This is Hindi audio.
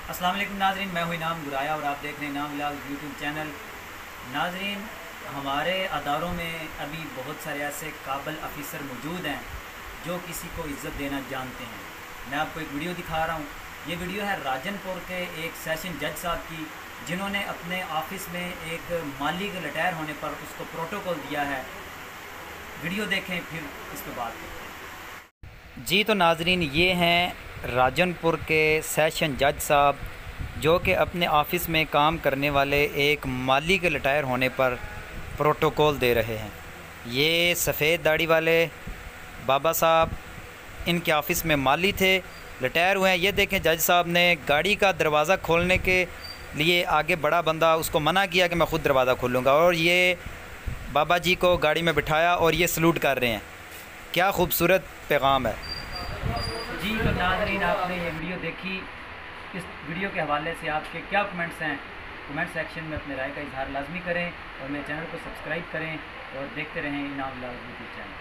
अस्सलाम वालेकुम नाजरीन, मैं हूं इनाम गुराया और आप देख रहे हैं इनाम व्लॉग यूट्यूब चैनल। नाजरीन, हमारे अदारों में अभी बहुत सारे ऐसे काबिल अफीसर मौजूद हैं जो किसी को इज़्ज़त देना जानते हैं। मैं आपको एक वीडियो दिखा रहा हूं। ये वीडियो है राजनपुर के एक सेशन जज साहब की, जिन्होंने अपने ऑफिस में एक माली के रिटायर होने पर उसको प्रोटोकॉल दिया है। वीडियो देखें, फिर इस पर बात करते हैं। जी तो नाजरीन, ये हैं राजनपुर के सेशन जज साहब, जो कि अपने ऑफिस में काम करने वाले एक माली के रिटायर होने पर प्रोटोकॉल दे रहे हैं। ये सफ़ेद दाढ़ी वाले बाबा साहब इनके ऑफिस में माली थे, रिटायर हुए हैं। ये देखें, जज साहब ने गाड़ी का दरवाज़ा खोलने के लिए आगे बड़ा बंदा उसको मना किया कि मैं ख़ुद दरवाज़ा खोलूँगा, और ये बाबा जी को गाड़ी में बिठाया और ये सलूट कर रहे हैं। क्या खूबसूरत पैगाम है। जी तो नाज़रीन, आपने ये वीडियो देखी। इस वीडियो के हवाले से आपके क्या कमेंट्स हैं? कमेंट सेक्शन में अपने राय का इजहार लाजमी करें और मेरे चैनल को सब्सक्राइब करें और देखते रहें इनाम व्लॉग यूट्यूब चैनल।